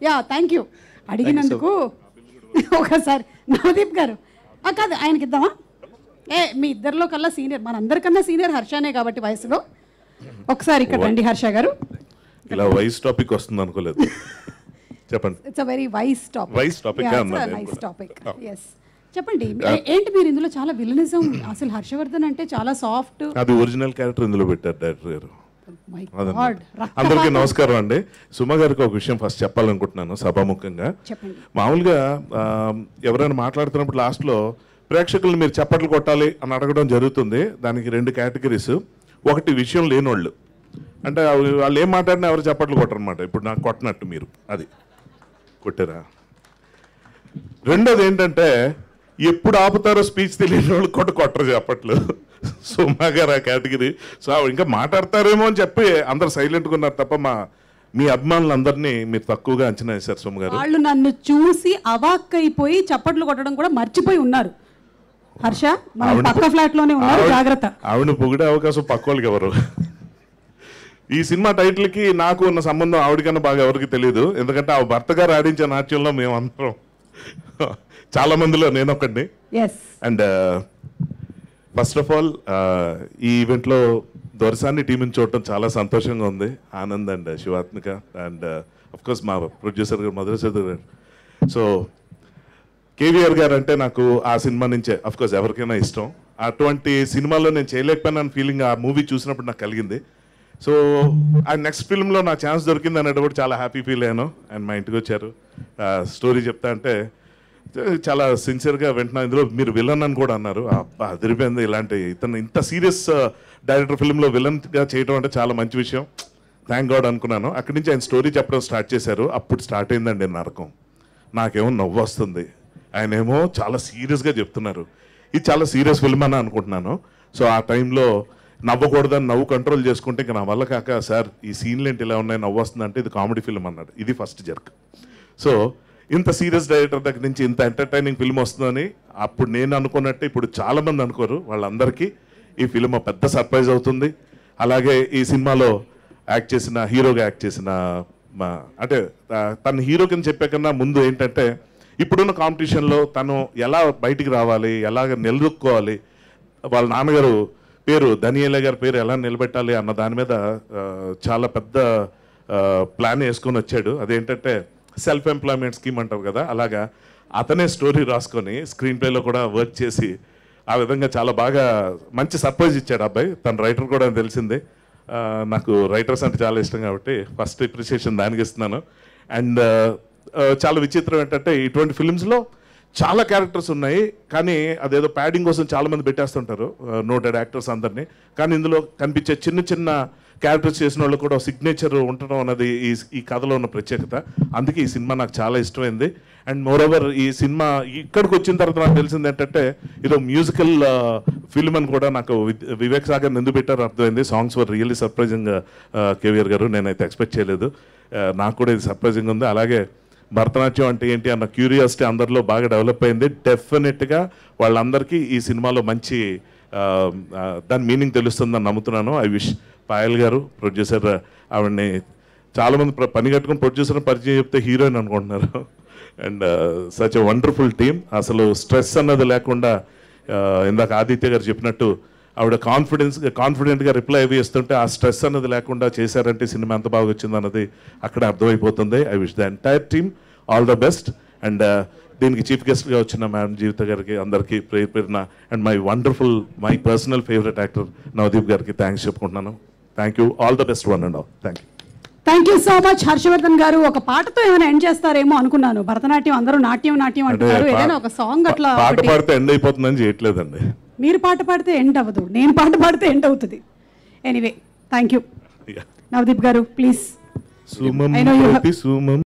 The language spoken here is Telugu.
యా థ్యాంక్ యూ అడిగినందుకు. ఒకసారి నవదీప్ గారు కాదు ఆయనకి ఇద్దామా? మీ ఇద్దరిలో కల్లా సీనియర్, మనందరికన్నా సీనియర్ హర్షనే కాబట్టి వయసులో. ఒకసారి ఇక్కడ రండి హర్ష గారు. ఇలా వైస్ టాపిక్ వస్తుంది అనుకోలేదు. చెప్పండి. It's a very wise topic. Wise topic nice topic. Yes చెప్పండి. ఏంటి మీరు ఇందులో చాలా విలనిజం, అసలు హర్షవర్ధన్ అంటే చాలా సాఫ్ట్. అది ఒరిజినల్ క్యారెక్టర్ ఇందులో పెట్టారు డైరెక్టర్ గారు. అందరికీ నమస్కారం అండి. సుమ గారికి ఒక విషయం ఫస్ట్ చెప్పాలనుకుంటున్నాను సభాముఖంగా. మామూలుగా ఎవరైనా మాట్లాడుతున్నప్పుడు లాస్ట్లో ప్రేక్షకులు మీరు చప్పట్లు కొట్టాలి అని అడగడం జరుగుతుంది. దానికి 2 కేటగిరీస్. ఒకటి విషయం లేనోళ్ళు, అంటే వాళ్ళు ఏం మాట్లాడినా ఎవరు చప్పట్లు కొట్టరనమాట. ఇప్పుడు నాకు కొట్టినట్టు మీరు అది కొట్టారా. రెండోది ఏంటంటే ఎప్పుడు ఆపుతారో స్పీచ్ తెలియని వాళ్ళు కొట్టరు చెప్పట్లు. సుమా గారు ఆ కేటగిరీ. సో ఇంకా మాట్లాడతారేమో అని చెప్పి అందరు సైలెంట్గా ఉన్నారు తప్ప మీ అభిమానులందరినీ మీరు తక్కువగా అంచనా వేశారు సుమ గారు. వాళ్ళు నన్ను చూసి అవాక్కైపోయి చప్పట్లు కొట్టడం కూడా మర్చిపోయి ఉన్నారు. హర్ష పక్క ఫ్లాట్ లోనే ఉన్నారు, జాగ్రత్త. ఆవిడ పొగిడే అవకాశం పక్క వాళ్ళకి ఎవరు? ఈ సినిమా టైటిల్ కి నాకు ఉన్న సంబంధం ఆవిడకన్నా బాగా ఎవరికి తెలియదు. ఎందుకంటే ఆ భర్త గారు ఆడించే నాట్యంలో మేము అందరం చాలా మందిలో నేను ఒకడిని. అండ్ ఫస్ట్ ఆఫ్ ఆల్ ఈ ఈవెంట్లో దొరసాని టీంని చూడటం చాలా సంతోషంగా ఉంది. Anand and Shivathmika and of course మా ప్రొడ్యూసర్ గారు మధురసేదర్ గారు. సో కేవీఆర్ గారు అంటే నాకు ఆ సినిమా నుంచే అఫ్కోర్స్ ఎవరికైనా ఇష్టం. అటువంటి సినిమాలో నేను చేయలేకపోయినా ఫీలింగ్ ఆ మూవీ చూసినప్పుడు నాకు కలిగింది. సో ఆ నెక్స్ట్ ఫిల్మ్లో నా ఛాన్స్ దొరికింది అనేది కూడా చాలా హ్యాపీ ఫీల్ అయ్యాను. అండ్ మా ఇంటికి వచ్చారు, స్టోరీ చెప్తా అంటే చాలా సిన్సియర్గా వింటున్నా. ఇందులో మీరు విలన్ అని కూడా అన్నారు. అదిరిపోయింది. ఇలాంటి ఇంత సీరియస్ డైరెక్టర్ ఫిల్మ్లో విలన్గా చేయడం అంటే చాలా మంచి విషయం. థ్యాంక్ గాడ్ అనుకున్నాను. అక్కడి నుంచి ఆయన స్టోరీ చెప్పడం స్టార్ట్ చేశారు. అప్పుడు స్టార్ట్ అయిందండి నరకం. నాకేమో నవ్వు వస్తుంది, ఆయన ఏమో చాలా సీరియస్గా చెప్తున్నారు. ఇది చాలా సీరియస్ ఫిల్మ్ అని అనుకుంటున్నాను. సో ఆ టైంలో నవ్వకూడదని నవ్వు కంట్రోల్ చేసుకుంటే ఇంకా నా వల్ల కాక, సార్ ఈ సీన్లు ఏంటి ఇలా ఉన్నాయి, నవ్వు వస్తుంది అంటే ఇది కామెడీ ఫిల్మ్ అన్నాడు. ఇది ఫస్ట్ జర్క్. సో ఇంత సీరియస్ డైరెక్టర్ దగ్గర నుంచి ఇంత ఎంటర్టైనింగ్ ఫిల్మ్ వస్తుందని అప్పుడు నేను అనుకున్నట్టే ఇప్పుడు చాలామంది అనుకోరు. వాళ్ళందరికీ ఈ ఫిల్మ్ పెద్ద సర్ప్రైజ్ అవుతుంది. అలాగే ఈ సినిమాలో హీరోగా యాక్ట్ చేసిన అంటే తన హీరో కింద చెప్పే కన్నా ముందు ఏంటంటే ఇప్పుడున్న కాంపిటీషన్లో తను ఎలా బయటికి రావాలి, ఎలాగ నిలదొక్కోవాలి, వాళ్ళ నాన్నగారు పేరు ధనియేల గారి పేరు ఎలా నిలబెట్టాలి అన్న దాని మీద చాలా పెద్ద ప్లాన్ వేసుకొని వచ్చాడు. అదేంటంటే సెల్ఫ్ ఎంప్లాయ్మెంట్ స్కీమ్ అంటారు కదా, అలాగా అతనే స్టోరీ రాసుకొని స్క్రీన్ ప్లేలో కూడా వర్క్ చేసి ఆ విధంగా చాలా బాగా మంచి సర్ప్రైజ్ ఇచ్చాడు అబ్బాయి. తన రైటర్ కూడా తెలిసిందే. నాకు రైటర్స్ అంటే చాలా ఇష్టం కాబట్టి ఫస్ట్ అప్రిషియేషన్ దానికి ఇస్తున్నాను. అండ్ చాలా విచిత్రం ఏంటంటే ఇటువంటి ఫిల్మ్స్లో చాలా క్యారెక్టర్స్ ఉన్నాయి, కానీ అదేదో ప్యాడింగ్ కోసం చాలామంది పెట్టేస్తుంటారు నోటెడ్ యాక్టర్స్ అందరినీ. కానీ ఇందులో కనిపించే చిన్న చిన్న క్యారెక్టర్స్ చేసిన వాళ్ళు కూడా సిగ్నేచర్ ఉండటం అన్నది ఈ కథలో ఉన్న ప్రత్యేకత. అందుకే ఈ సినిమా నాకు చాలా ఇష్టమైంది. అండ్ మోరోవర్ ఈ సినిమా ఇక్కడికి వచ్చిన తర్వాత నాకు తెలిసింది ఏంటంటే ఇది మ్యూజికల్ ఫిల్మ్ అని కూడా నాకు వివేక్ సాగర్ ఎందుకు పెట్టారో అర్థమైంది. Songs were really surprising. KVR గారు నేనైతే ఎక్స్పెక్ట్ చేయలేదు. నాకు కూడా ఇది సర్ప్రైజింగ్ ఉంది. అలాగే భరతనాట్యం అంటే ఏంటి అన్న క్యూరియాసిటీ అందరిలో బాగా డెవలప్ అయింది. డెఫినెట్గా వాళ్ళందరికీ ఈ సినిమాలో మంచి దాని మీనింగ్ తెలుస్తుందని నమ్ముతున్నాను. ఐ విష్ పాయల్ గారు ప్రొడ్యూసర్, ఆవిడని చాలామంది పని కట్టుకుని ప్రొడ్యూసర్ పరిచయం చెప్తే హీరోయిన్ అనుకుంటున్నారు. And such a wonderful team. అసలు స్ట్రెస్ అన్నది లేకుండా ఇందాక ఆదిత్య గారు చెప్పినట్టు ఆవిడ కాన్ఫిడెంట్గా రిప్లై అవి ఇస్తుంటే ఆ స్ట్రెస్ అన్నది లేకుండా చేశారంటే సినిమా ఎంత బాగా వచ్చింది అన్నది అక్కడ అర్థమైపోతుంది. I wish the entire team all the best. And దీనికి చీఫ్ గెస్ట్గా వచ్చిన మేడం జీవిత గారికి అందరికీ పేరున and my personal favourite actor Navdeep గారికి థ్యాంక్స్ చెప్పుకుంటున్నాను. Thank you. All the best one and all. Thank you so much Harshavardhan గారు. ఒక పాటతో ఏమైనా ఎండ్ చేస్తారేమో అనుకున్నాను. భరతనాట్యం అందరూ నాట్యం అంటున్నారు, ఏదైనా ఒక సాంగ్ అట్లా పాట పాడితే ఎండ్ అయిపోతుందని చేయట్లేదండి. మీరు పాట పాడితే ఎండ్ అవ్వదు, నేను పాట పాడితే ఎండ్ అవుతుంది. Anyway thank you. నవదీప్ గారు ప్లీజ్.